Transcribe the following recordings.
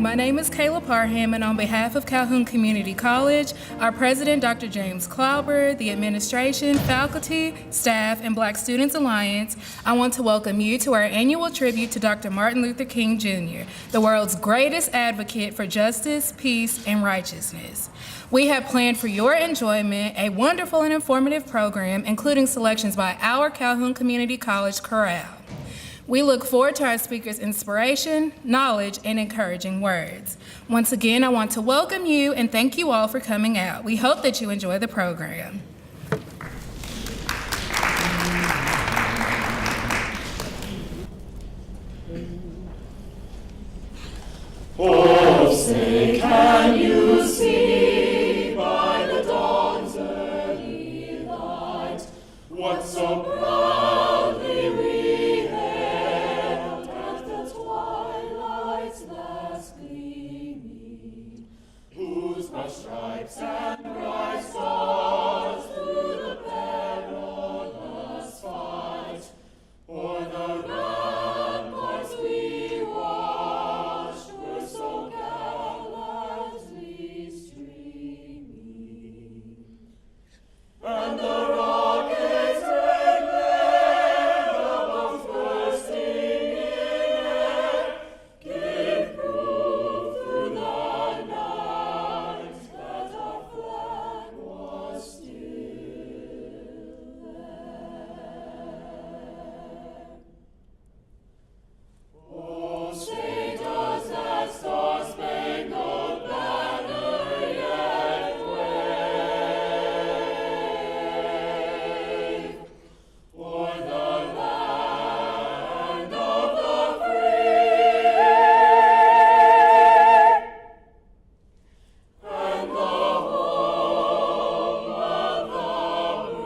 My name is Kayla Parham, and on behalf of Calhoun Community College, our president, Dr. James Klauber, the administration, faculty, staff, and Black Students Alliance, I want to welcome you to our annual tribute to Dr. Martin Luther King Jr., the world's greatest advocate for justice, peace, and righteousness. We have planned for your enjoyment a wonderful and informative program, including selections by our Calhoun Community College chorale. We look forward to our speakers' inspiration, knowledge, and encouraging words. Once again, I want to welcome you and thank you all for coming out. We hope that you enjoy the program. Oh, say, can you see by the dawn's early light what so proudly we hailed at the twilight's last gleaming, whose bright stripes and bright stars through the perilous fight o'er the ramparts we watched were so gallantly streaming, and the rocket's red glare above bursting in air gave proof through the night that our flag was still there. Oh, say does that star-spangled banner yet wave o'er the land of the free and the home of the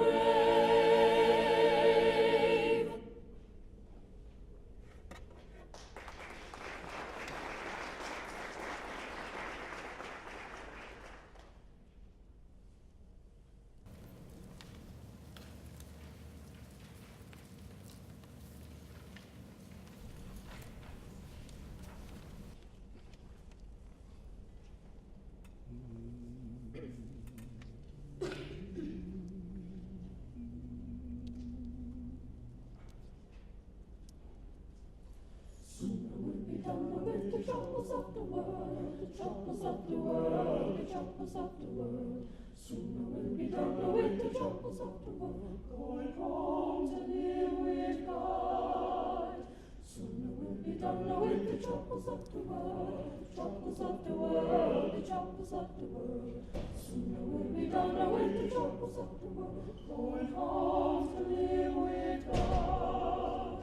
brave? Sooner we'll be done with the troubles of the world, the troubles of the world, the troubles of the world. Sooner we'll be done with the troubles of the world, going home to live with God. Sooner we'll be done with the troubles of the world, the troubles of the world, the troubles of the world. Sooner we'll be done with the troubles of the world, going home to live with God.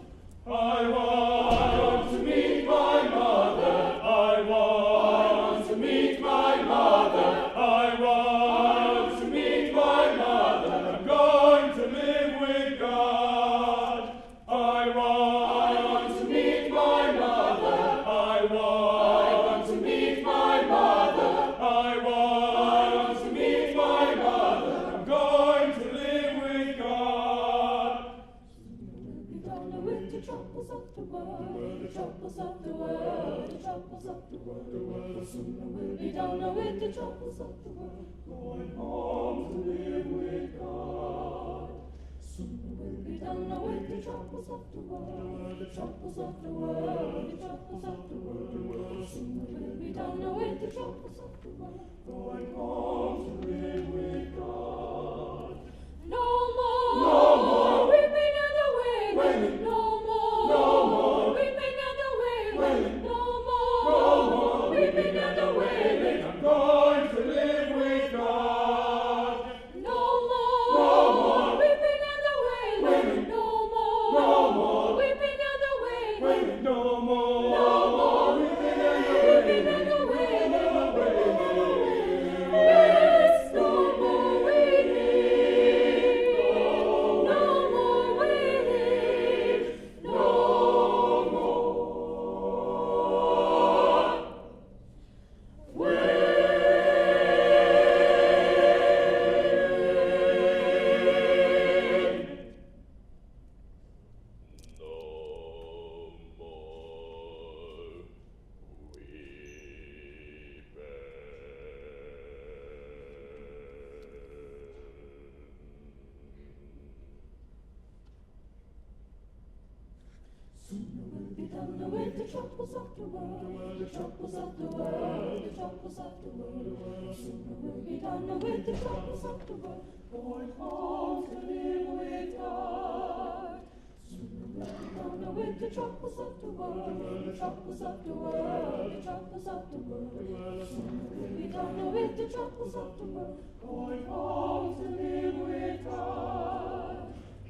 I want to meet my mother. I want to meet my mother. I want to meet my mother. I'm going to live with God. I want to meet my mother. I want to meet my mother. I want to meet my mother. I'm going to live with God. We'll be done with the troubles of the world, the troubles of the world, the troubles of the world. Sooner we'll be done with the troubles of the world, going home to live with God. Sooner we'll be done with the troubles of the world, the troubles of the world, the troubles of the world. Sooner we'll be done with the troubles of the world, going home to live with God. No more weeping and the wailing. No more weeping and the wailing. No more weeping and the wailing. I'm going to live with God. No more weeping and the wailing. No more weeping and the wailing. No more weeping and the wailing. Yes, no more weeping. done with the troubles of the world, the troubles of the world, the troubles of the world. Sooner we'll be done with the troubles of the world, going home to live with God. Sooner we'll be done with the troubles of the world, the troubles of the world, the troubles of the world. Sooner we'll be done with the troubles of the world, going home to live with God.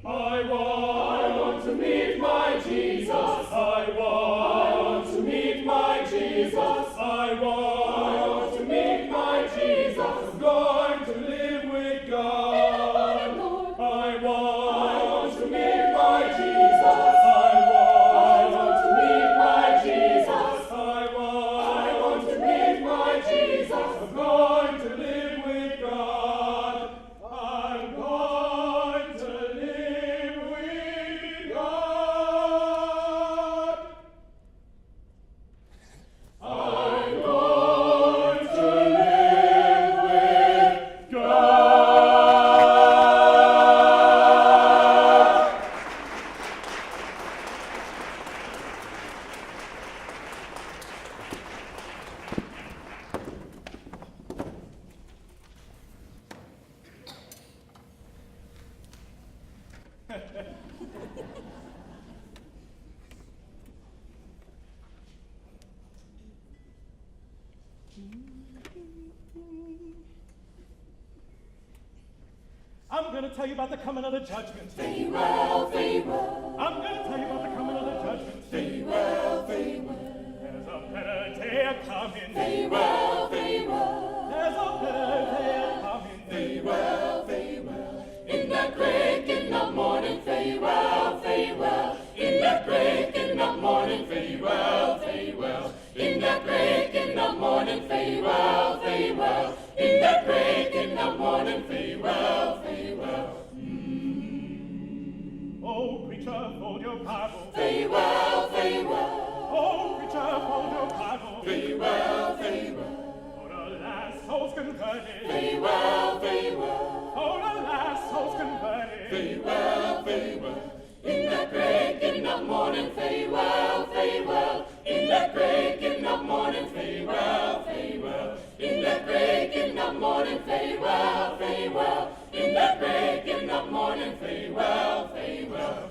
I want to meet my Jesus. I want to meet my Jesus. I want to meet my Jesus. I'm going to live with God. I want to meet my Jesus. I want to meet my Jesus. I want to meet my Jesus. I'm going to live with God. I'm going to live with God. I'm going to live with God. I'm going to tell you about the coming of the judgment. Very well, very well. I'm going to tell you about the coming of the judgment. Very well, very well. There's a better day a-coming. Very well, very well. There's a better day a-coming. Very well, very well. In that breaking of morning, very well, very well. In that breaking of morning, very well, very well. In that breaking of morning, very well, very well. In that breaking of morning, very well, very well. Oh, preacher, hold your Bible. Very well, very well. Oh, preacher, hold your Bible. Very well, very well. For alas, souls converted. Very well, very well. For alas, souls converted. Very well, very well. In that breaking of morning, very well, very well. In that breaking of morning, very well, very well. In that breaking of morning, very well, very well. In that breaking of morning, very well, very well.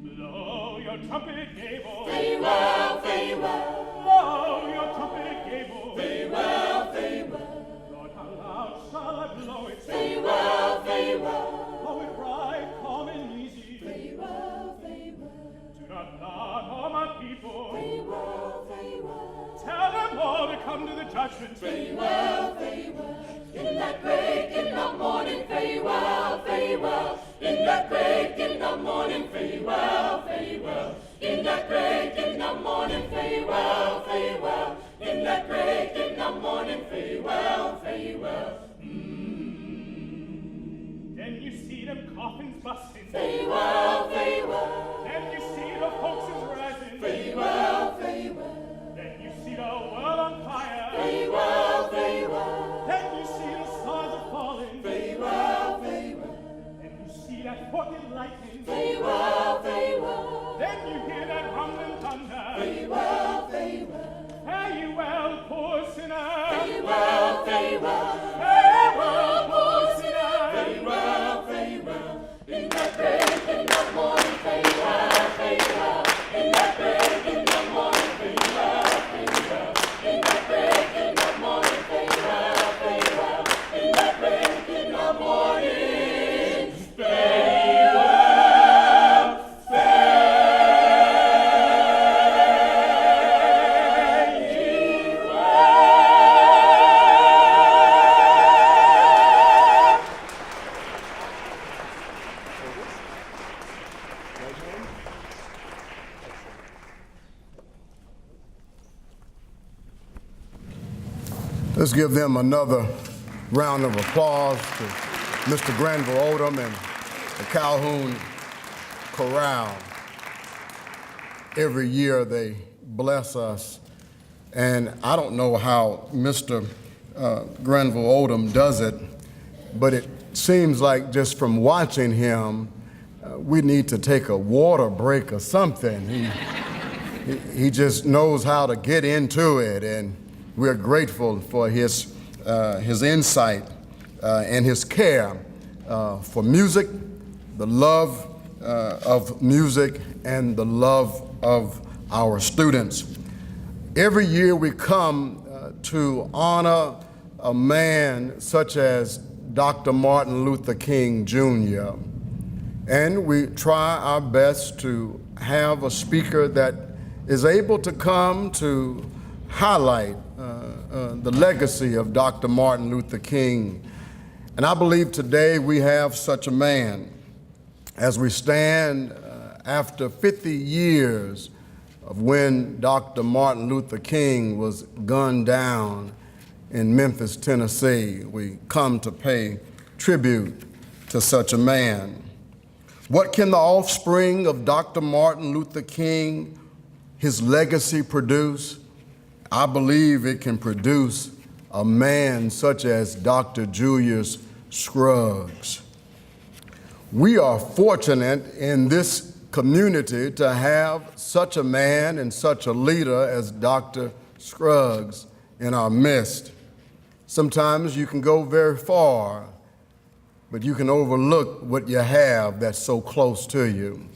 Blow your trumpet, Gable. Very well, very well. Blow your trumpet, Gable. Very well, very well. Lord, how loud shall I blow it? Very well, very well. Blow it right, calm and easy. Very well, very well. Do not nod all my people. Very well, very well. Tell them all to come to the judgment. Very well, very well. In that breaking of morning, very well, very well. In that breaking of morning, very well, very well. In that breaking of morning, very well, very well. In that breaking of morning, very well, very well. Then you see them coffins busting. Very well, very well. Then you see the hoaxes rising. Very well, very well. Then you see the world on fire. Very well, very well. Then you see the stars are falling. Very well, very well. Then you see that forked lightning. Very well, very well. Then you hear that rumbling thunder. Very well, very well. Fare you well, poor sinner. Very well, very well. Fare you well, poor sinner. Very well, very well. In that breaking of morning, very well, very well. In that breaking of morning, very well, very well. In that breaking of morning, very well, very well. In that breaking of morning, very well, very Let's give them another round of applause to Mr. Granville Odom and the Calhoun Chorale. Every year they bless us, and I don't know how Mr. Granville Odom does it, but it seems like just from watching him, we need to take a water break or something. He just knows how to get into it, and we're grateful for his insight and his care for music, the love of music, and the love of our students. Every year we come to honor a man such as Dr. Martin Luther King Jr., and we try our best to have a speaker that is able to come to highlight the legacy of Dr. Martin Luther King. And I believe today we have such a man as we stand after 50 years of when Dr. Martin Luther King was gunned down in Memphis, Tennessee. We come to pay tribute to such a man. What can the offspring of Dr. Martin Luther King, his legacy, produce? I believe it can produce a man such as Dr. Julius Scruggs. We are fortunate in this community to have such a man and such a leader as Dr. Scruggs in our midst. Sometimes you can go very far, but you can overlook what you have that's so close to you.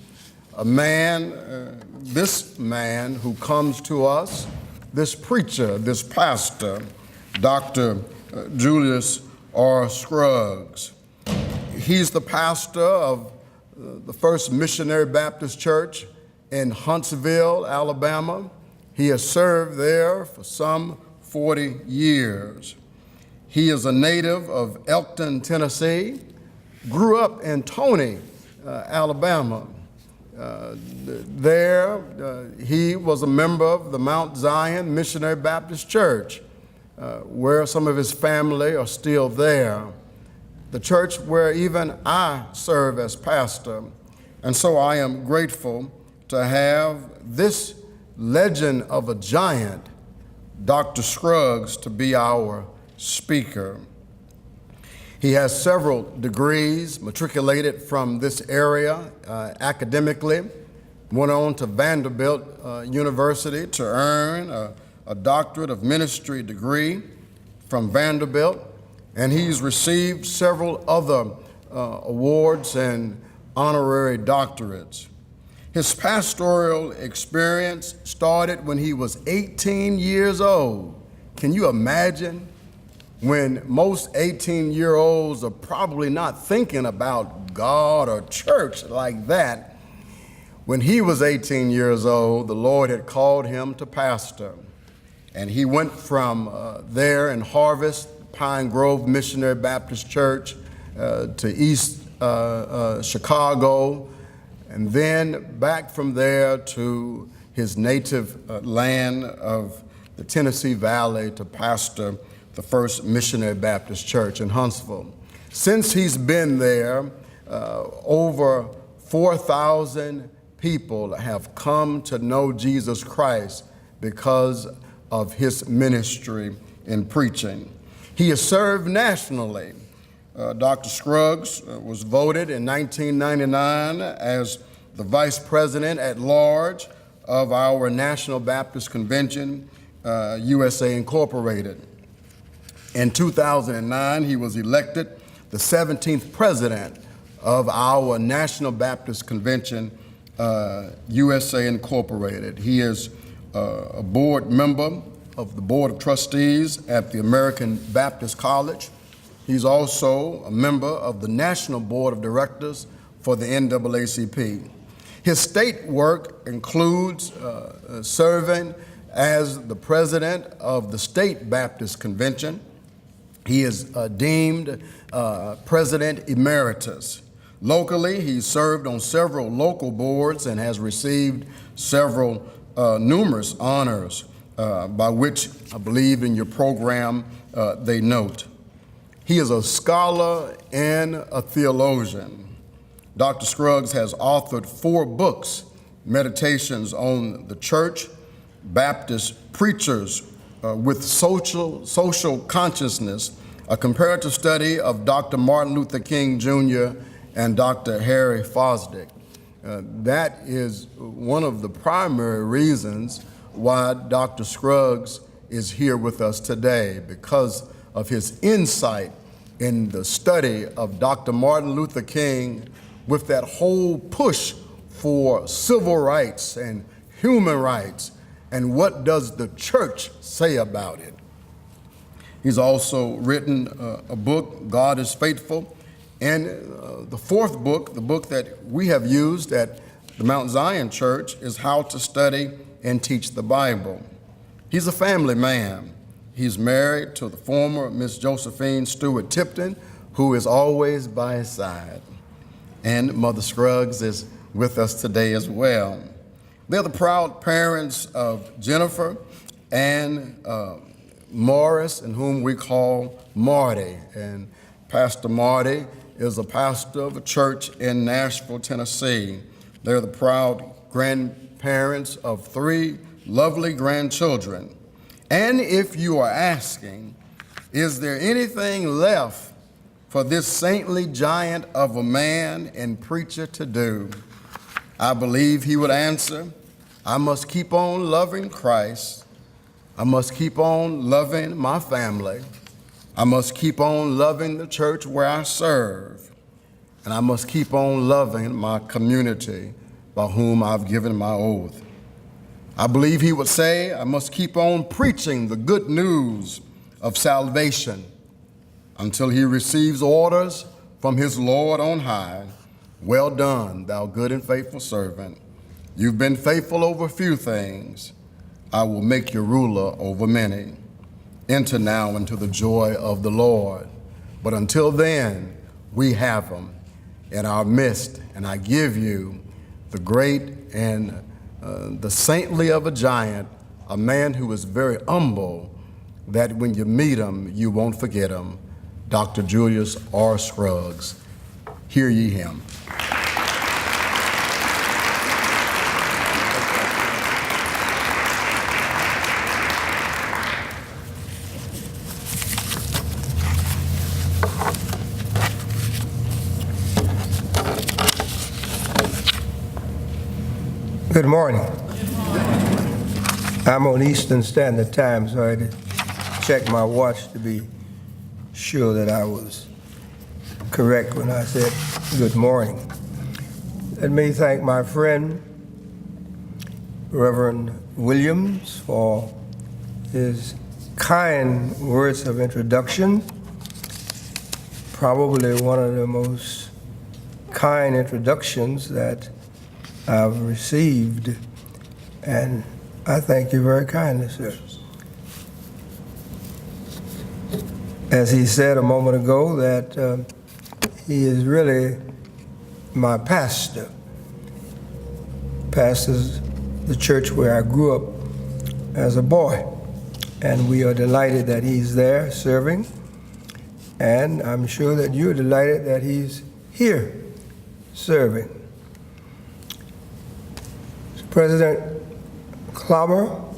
A man, this man who comes to us, this preacher, this pastor, Dr. Julius R. Scruggs. He's the pastor of the First Missionary Baptist Church in Huntsville, Alabama. He has served there for some 40 years. He is a native of Elkton, Tennessee, grew up in Tony, Alabama. He was a member of the Mount Zion Missionary Baptist Church, where some of his family are still there. The church where even I serve as pastor. And so I am grateful to have this legend of a giant, Dr. Scruggs, to be our speaker. He has several degrees, matriculated from this area academically, went on to Vanderbilt University to earn a doctorate of ministry degree from Vanderbilt, and he's received several other awards and honorary doctorates. His pastoral experience started when he was 18 years old. Can you imagine? When most 18-year-olds are probably not thinking about God or church like that. When he was 18 years old, the Lord had called him to pastor. And he went from there in Harvest, Pine Grove Missionary Baptist Church, to East Chicago, and then back from there to his native land of the Tennessee Valley to pastor the First Missionary Baptist Church in Huntsville. Since he's been there, over 4,000 people have come to know Jesus Christ because of his ministry in preaching. He has served nationally. Dr. Scruggs was voted in 1999 as the Vice President at Large of our National Baptist Convention, USA Incorporated. In 2009, he was elected the 17th president of our National Baptist Convention, USA Incorporated. He is a board member of the Board of Trustees at the American Baptist College. He's also a member of the National Board of Directors for the NAACP. His state work includes serving as the president of the State Baptist Convention. He is deemed President Emeritus. Locally, he's served on several local boards and has received several numerous honors, by which I believe in your program they note. He is a scholar and a theologian. Dr. Scruggs has authored 4 books, Meditations on the Church, Baptist Preachers with Social Consciousness, a comparative study of Dr. Martin Luther King Jr., and Dr. Harry Fosdick. That is one of the primary reasons why Dr. Scruggs is here with us today, because of his insight in the study of Dr. Martin Luther King with that whole push for civil rights and human rights, and what does the church say about it. He's also written a book, God is Faithful, and the fourth book, the book that we have used at the Mount Zion Church, is How to Study and Teach the Bible. He's a family man. He's married to the former Miss Josephine Stewart Tipton, who is always by his side. And Mother Scruggs is with us today as well. They're the proud parents of Jennifer and Morris, and whom we call Marty. And Pastor Marty is a pastor of a church in Nashville, Tennessee. They're the proud grandparents of 3 lovely grandchildren. And if you are asking, is there anything left for this saintly giant of a man and preacher to do? I believe he would answer, I must keep on loving Christ. I must keep on loving my family. I must keep on loving the church where I serve. And I must keep on loving my community by whom I've given my oath. I believe he would say, I must keep on preaching the good news of salvation until he receives orders from his Lord on high. Well done, thou good and faithful servant. You've been faithful over few things. I will make you ruler over many. Enter now into the joy of the Lord. But until then, we have him in our midst, and I give you the great and the saintly of a giant, a man who is very humble, that when you meet him, you won't forget him, Dr. Julius R. Scruggs. Hear ye him. Good morning. I'm on Eastern Standard Time, so I had to check my watch to be sure that I was correct when I said good morning. Let me thank my friend, Reverend Williams, for his kind words of introduction. Probably one of the most kind introductions that I've received, and I thank you very kindly, sir. As he said a moment ago, that he is really my pastor. Pastors the church where I grew up as a boy, and we are delighted that he's there serving, and I'm sure that you're delighted that he's here serving. President Klauber,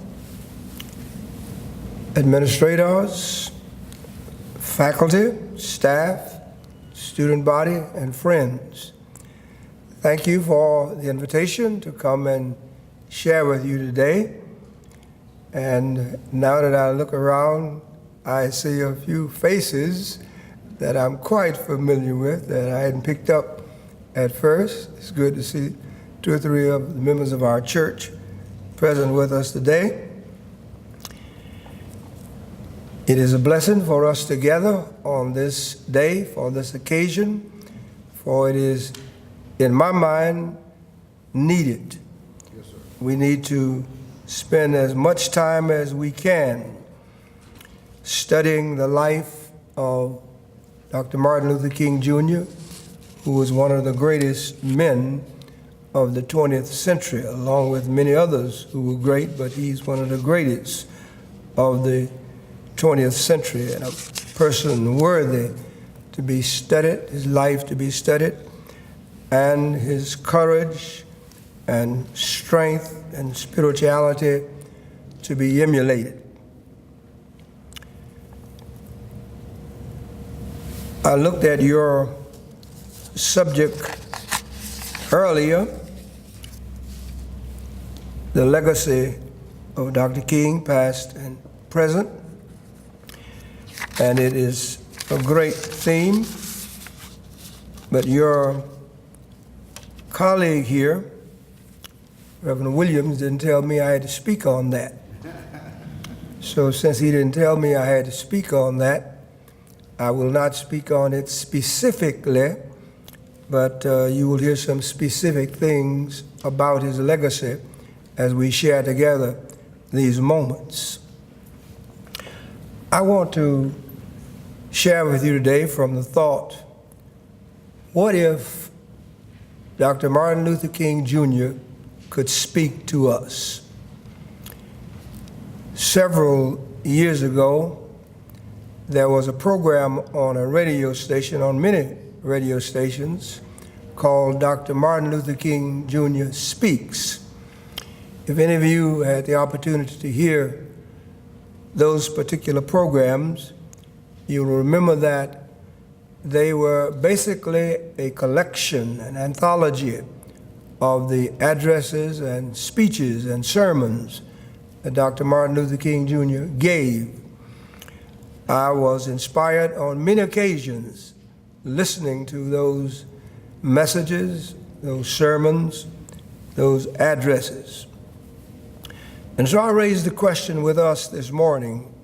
administrators, faculty, staff, student body, and friends, thank you for the invitation to come and share with you today. And now that I look around, I see a few faces that I'm quite familiar with that I hadn't picked up at first. It's good to see 2 or 3 of the members of our church present with us today. It is a blessing for us to gather on this day, for this occasion, for it is, in my mind, needed. Yes, sir. We need to spend as much time as we can studying the life of Dr. Martin Luther King Jr., who was one of the greatest men of the 20th century, along with many others who were great, but he's one of the greatest of the 20th century, and a person worthy to be studied, his life to be studied, and his courage and strength and spirituality to be emulated. I looked at your subject earlier, the legacy of Dr. King, past and present, and it is a great theme, but your colleague here, Reverend Williams, didn't tell me I had to speak on that. So since he didn't tell me I had to speak on that, I will not speak on it specifically, but you will hear some specific things about his legacy as we share together these moments. I want to share with you today from the thought, what if Dr. Martin Luther King Jr. could speak to us? Several years ago, there was a program on a radio station, on many radio stations, called Dr. Martin Luther King Jr. Speaks. If any of you had the opportunity to hear those particular programs, you will remember that they were basically a collection, an anthology of the addresses and speeches and sermons that Dr. Martin Luther King Jr. gave. I was inspired on many occasions listening to those messages, those sermons, those addresses. And so I raised the question with us this morning,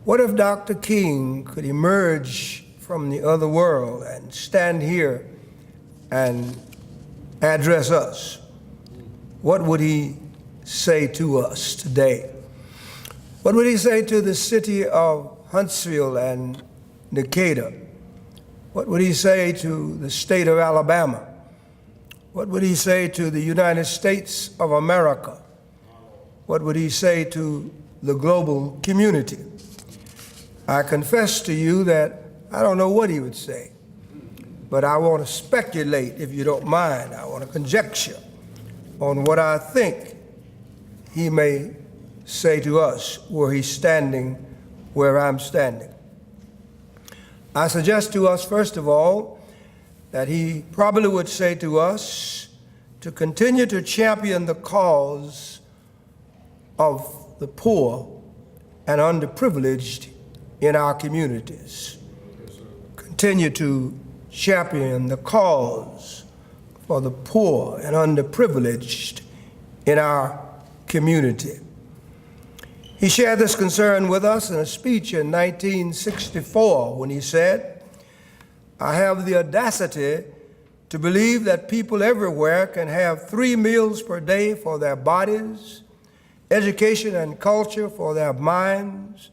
what if Dr. King could emerge from the other world and stand here and address us? What would he say to us today? What would he say to the city of Huntsville and Decatur? What would he say to the state of Alabama? What would he say to the United States of America? What would he say to the global community? I confess to you that I don't know what he would say, but I want to speculate, if you don't mind. I want to conjecture on what I think he may say to us were he standing where I'm standing. I suggest to us, first of all, that he probably would say to us to continue to champion the cause of the poor and underprivileged in our communities. Continue to champion the cause for the poor and underprivileged in our community. He shared this concern with us in a speech in 1964 when he said, "I have the audacity to believe that people everywhere can have 3 meals per day for their bodies, education and culture for their minds,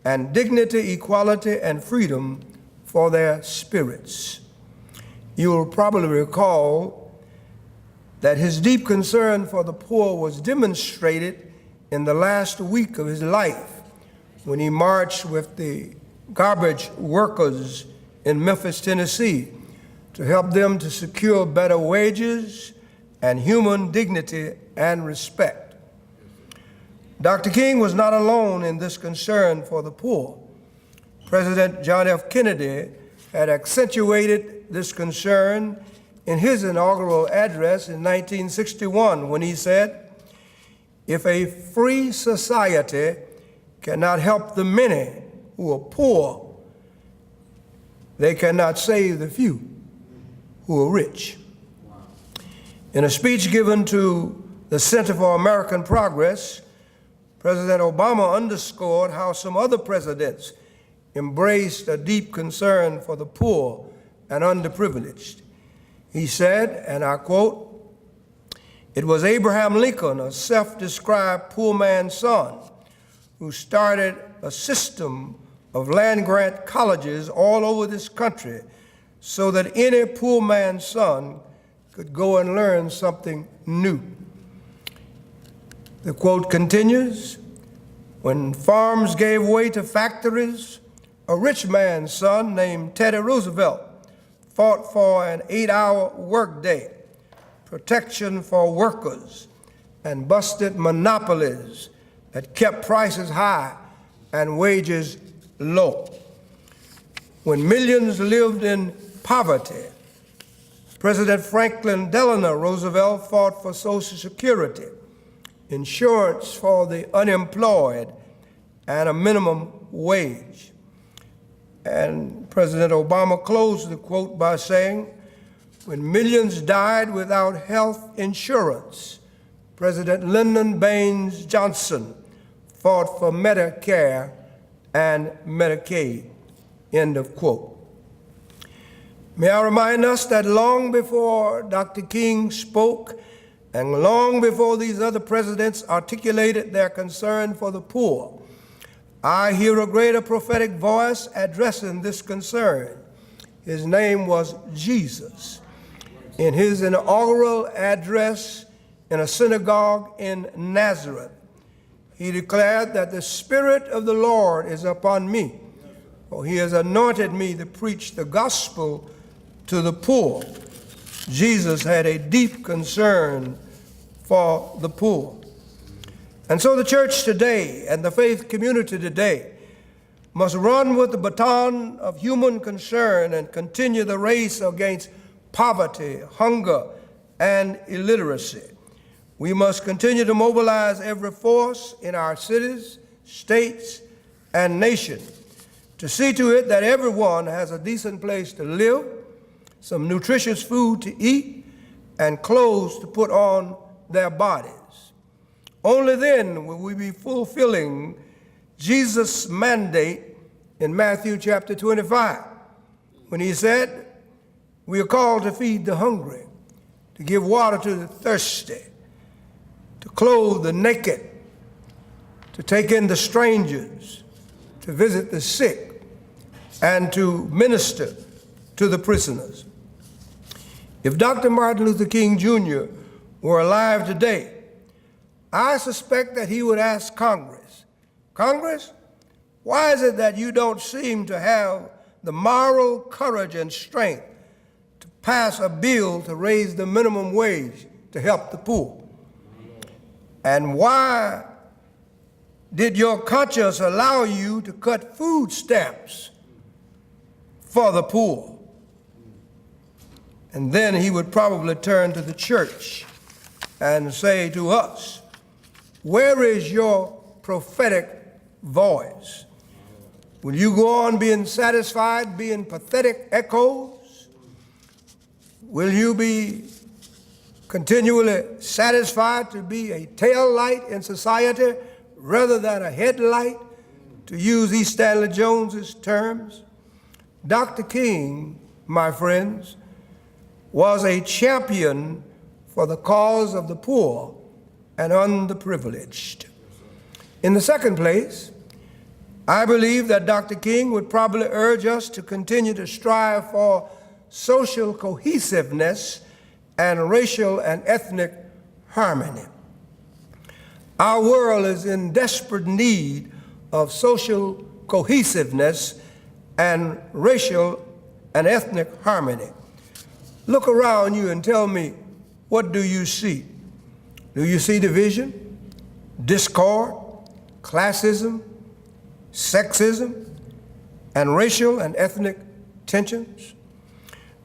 and dignity, equality, and freedom for their spirits." You will probably recall that his deep concern for the poor was demonstrated in the last week of his life when he marched with the garbage workers in Memphis, Tennessee, to help them to secure better wages and human dignity and respect. Dr. King was not alone in this concern for the poor. President John F. Kennedy had accentuated this concern in his inaugural address in 1961 when he said, "If a free society cannot help the many who are poor, they cannot save the few who are rich." In a speech given to the Center for American Progress, President Obama underscored how some other presidents embraced a deep concern for the poor and underprivileged. He said, and I quote, "It was Abraham Lincoln, a self-described poor man's son, who started a system of land-grant colleges all over this country so that any poor man's son could go and learn something new." The quote continues, "When farms gave way to factories, a rich man's son named Teddy Roosevelt fought for an 8-hour workday, protection for workers, and busted monopolies that kept prices high and wages low. When millions lived in poverty, President Franklin Delano Roosevelt fought for Social Security, insurance for the unemployed, and a minimum wage. And President Obama closed the quote by saying, "When millions died without health insurance, President Lyndon Baines Johnson fought for Medicare and Medicaid," end of quote. May I remind us that long before Dr. King spoke and long before these other presidents articulated their concern for the poor, I hear a greater prophetic voice addressing this concern. His name was Jesus. In his inaugural address in a synagogue in Nazareth, he declared that the Spirit of the Lord is upon me, for he has anointed me to preach the gospel to the poor. Jesus had a deep concern for the poor. And so the church today and the faith community today must run with the baton of human concern and continue the race against poverty, hunger, and illiteracy. We must continue to mobilize every force in our cities, states, and nation to see to it that everyone has a decent place to live, some nutritious food to eat, and clothes to put on their bodies. Only then will we be fulfilling Jesus' mandate in Matthew chapter 25, when he said, "We are called to feed the hungry, to give water to the thirsty, to clothe the naked, to take in the strangers, to visit the sick, and to minister to the prisoners." If Dr. Martin Luther King Jr. were alive today, I suspect that he would ask Congress, "Congress, why is it that you don't seem to have the moral courage and strength to pass a bill to raise the minimum wage to help the poor? And why did your conscience allow you to cut food stamps for the poor?" And then he would probably turn to the church and say to us, "Where is your prophetic voice? Will you go on being satisfied, being pathetic echoes? Will you be continually satisfied to be a tail light in society rather than a headlight, to use E. Stanley Jones's terms?" Dr. King, my friends, was a champion for the cause of the poor and underprivileged. In the second place, I believe that Dr. King would probably urge us to continue to strive for social cohesiveness and racial and ethnic harmony. Our world is in desperate need of social cohesiveness and racial and ethnic harmony. Look around you and tell me, what do you see? Do you see division, discord, classism, sexism, and racial and ethnic tensions?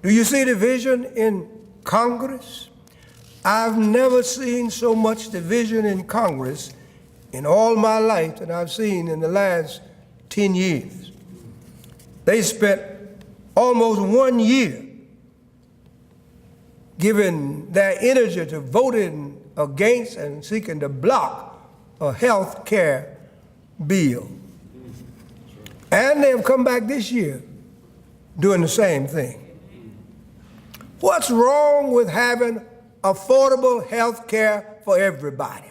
Do you see division in Congress? I've never seen so much division in Congress in all my life that I've seen in the last 10 years. They spent almost 1 year giving their energy to voting against and seeking to block a health care bill. And they've come back this year doing the same thing. What's wrong with having affordable health care for everybody,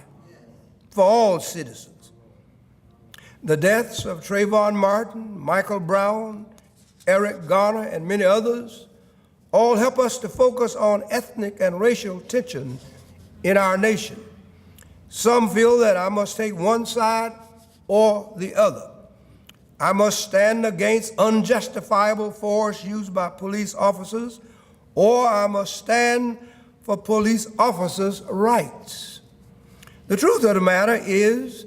for all citizens? The deaths of Trayvon Martin, Michael Brown, Eric Garner, and many others all help us to focus on ethnic and racial tension in our nation. Some feel that I must take one side or the other. I must stand against unjustifiable force used by police officers, or I must stand for police officers' rights. The truth of the matter is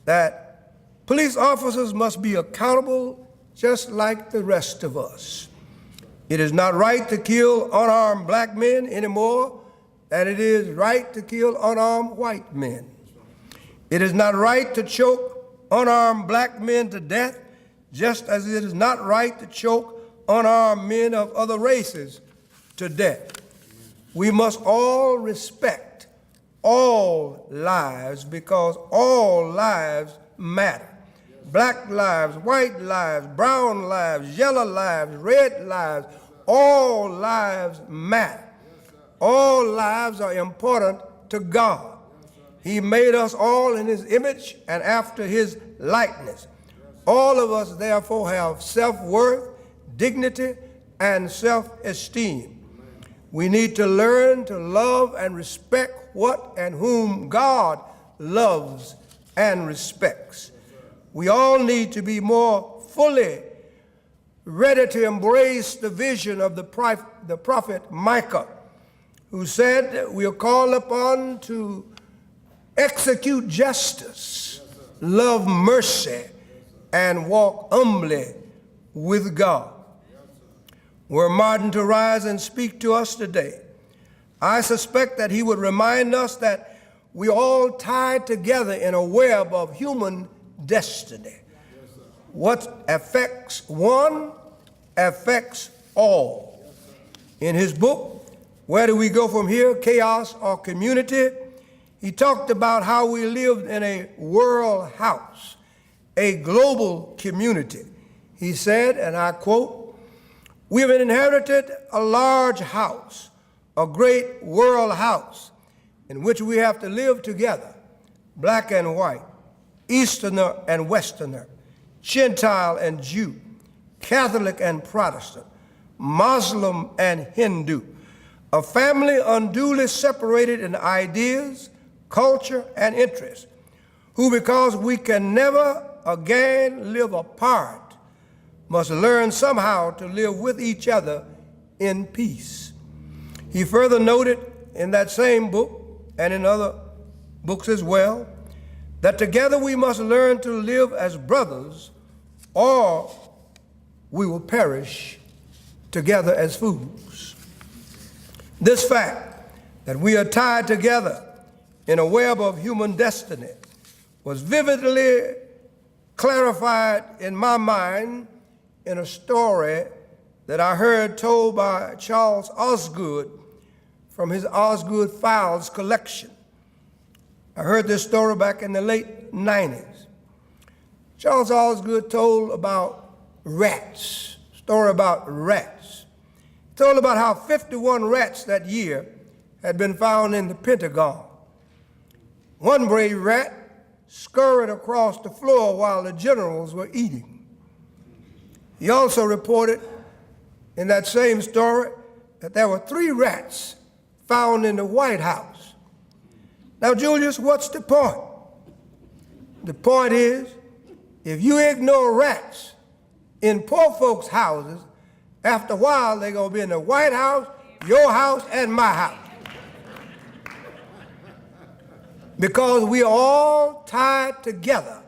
that police officers must be accountable just like the rest of us. It is not right to kill unarmed black men any more than it is right to kill unarmed white men. It is not right to choke unarmed black men to death, just as it is not right to choke unarmed men of other races to death. We must all respect all lives because all lives matter. Black lives, white lives, brown lives, yellow lives, red lives, all lives matter. All lives are important to God. He made us all in his image and after his likeness. All of us therefore have self-worth, dignity, and self-esteem. We need to learn to love and respect what and whom God loves and respects. We all need to be more fully ready to embrace the vision of the prophet Micah, who said, we are called upon to execute justice, love mercy, and walk humbly with God. Were Martin to rise and speak to us today, I suspect that he would remind us that we all tied together in a web of human destiny. What affects one affects all. In his book, Where Do We Go From Here, Chaos or Community, he talked about how we lived in a world house, a global community. He said, and I quote, "We have inherited a large house, a great world house, in which we have to live together, black and white, Easterner and Westerner, Gentile and Jew, Catholic and Protestant, Muslim and Hindu, a family unduly separated in ideas, culture, and interests, who, because we can never again live apart, must learn somehow to live with each other in peace." He further noted in that same book, and in other books as well, that together we must learn to live as brothers, or we will perish together as fools. This fact that we are tied together in a web of human destiny was vividly clarified in my mind in a story that I heard told by Charles Osgood from his Osgood Files collection. I heard this story back in the late 90s. Charles Osgood told about rats, story about rats. He told about how 51 rats that year had been found in the Pentagon. One brave rat scurried across the floor while the generals were eating. He also reported in that same story that there were 3 rats found in the White House. Now, Julius, what's the point? The point is, if you ignore rats in poor folks' houses, after a while they're going to be in the White House, your house, and my house. Because we are all tied together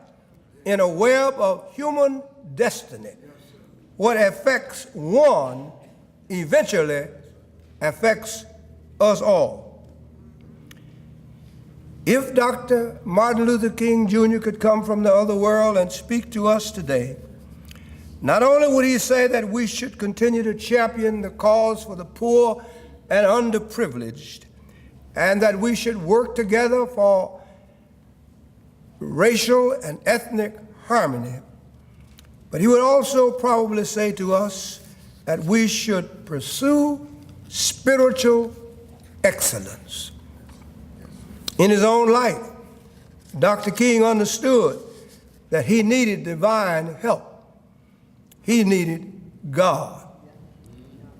in a web of human destiny. What affects one eventually affects us all. If Dr. Martin Luther King Jr. could come from the other world and speak to us today, not only would he say that we should continue to champion the cause for the poor and underprivileged, and that we should work together for racial and ethnic harmony, but he would also probably say to us that we should pursue spiritual excellence. In his own life, Dr. King understood that he needed divine help. He needed God.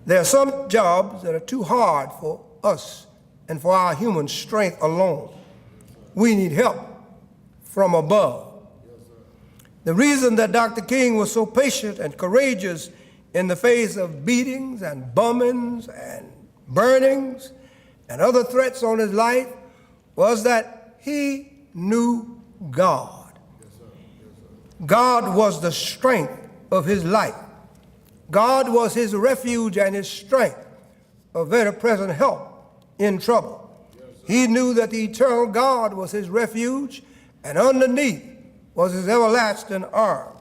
There are some jobs that are too hard for us and for our human strength alone. We need help from above. The reason that Dr. King was so patient and courageous in the face of beatings and bummings and burnings and other threats on his life was that he knew God. God was the strength of his life. God was his refuge and his strength, a very present help in trouble. He knew that the eternal God was his refuge, and underneath was his everlasting arms.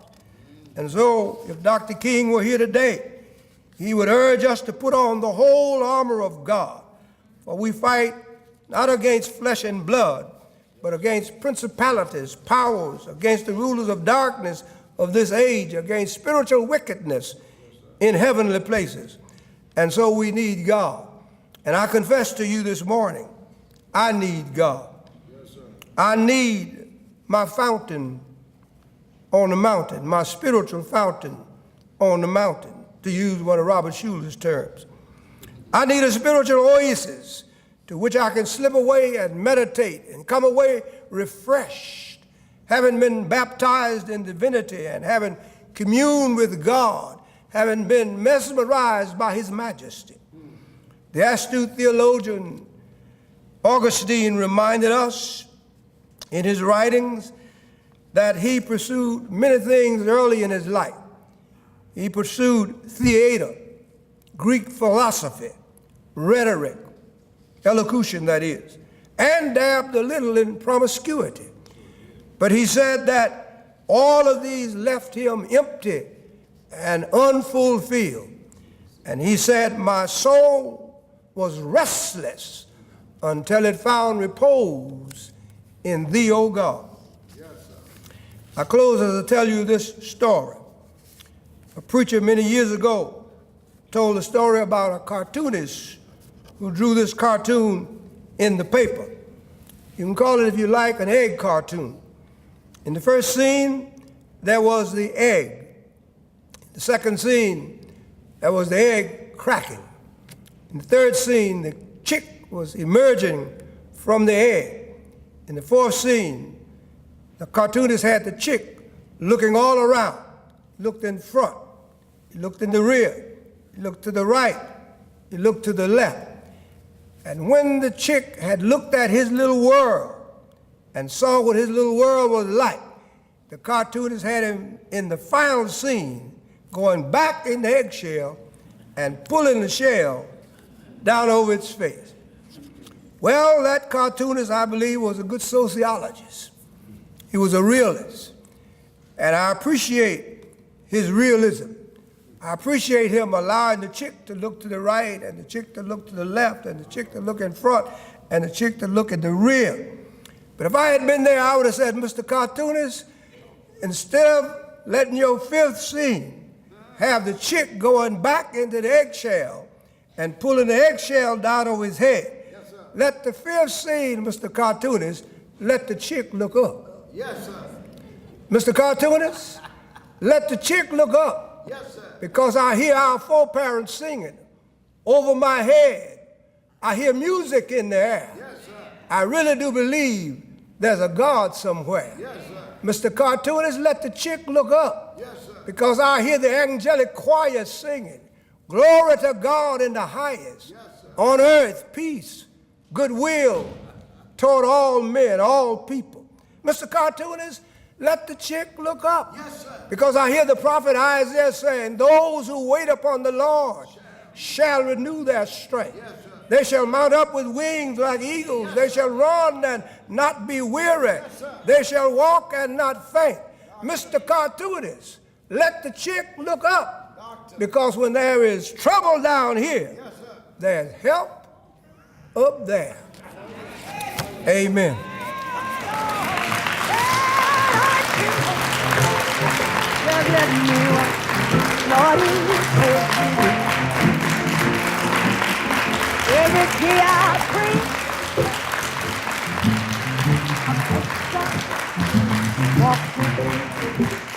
And so, if Dr. King were here today, he would urge us to put on the whole armor of God, for we fight not against flesh and blood, but against principalities, powers, against the rulers of darkness of this age, against spiritual wickedness in heavenly places. And so we need God. And I confess to you this morning, I need God. Yes, sir. I need my fountain on the mountain, my spiritual fountain on the mountain, to use one of Robert Schuller's terms. I need a spiritual oasis to which I can slip away and meditate and come away refreshed, having been baptized in divinity and having communed with God, having been mesmerized by his majesty. The astute theologian Augustine reminded us in his writings that he pursued many things early in his life. He pursued theater, Greek philosophy, rhetoric, elocution that is, and dabbed a little in promiscuity. But he said that all of these left him empty and unfulfilled. And he said, my soul was restless until it found repose in thee, O God. Yes, sir. I close as I tell you this story. A preacher many years ago told a story about a cartoonist who drew this cartoon in the paper. You can call it, if you like, an egg cartoon. In the first scene, there was the egg. The second scene, there was the egg cracking. In the third scene, the chick was emerging from the egg. In the fourth scene, the cartoonist had the chick looking all around. He looked in front, he looked in the rear, he looked to the right, he looked to the left. And when the chick had looked at his little world and saw what his little world was like, the cartoonist had him in the final scene going back in the eggshell and pulling the shell down over its face. Well, that cartoonist, I believe, was a good sociologist. He was a realist. And I appreciate his realism. I appreciate him allowing the chick to look to the right and the chick to look to the left and the chick to look in front and the chick to look at the rear. But if I had been there, I would have said, Mr. Cartoonist, instead of letting your fifth scene have the chick going back into the eggshell and pulling the eggshell down over his head, let the fifth scene, Mr. Cartoonist, let the chick look up. Yes, sir. Mr. Cartoonist, let the chick look up. Yes, sir. Because I hear our foreparents singing over my head. I hear music in the air. Yes, sir. I really do believe there's a God somewhere. Yes, sir. Mr. Cartoonist, let the chick look up. Yes, sir. Because I hear the angelic choir singing, glory to God in the highest, Yes, sir. on earth peace, goodwill toward all men, all people. Mr. Cartoonist, let the chick look up. Yes, sir. Because I hear the prophet Isaiah saying, those who wait upon the Lord shall renew their strength. Yes, sir. They shall mount up with wings like eagles. Yes, they shall run and not be weary. Yes, they shall walk and not faint. Mr. Cartoonist, let the chick look up. Doctor. Because when there is trouble down here, Yes, sir. there's help up there. Amen. Just let me walk, Lord, in His mercy. Every day I pray, walk with me.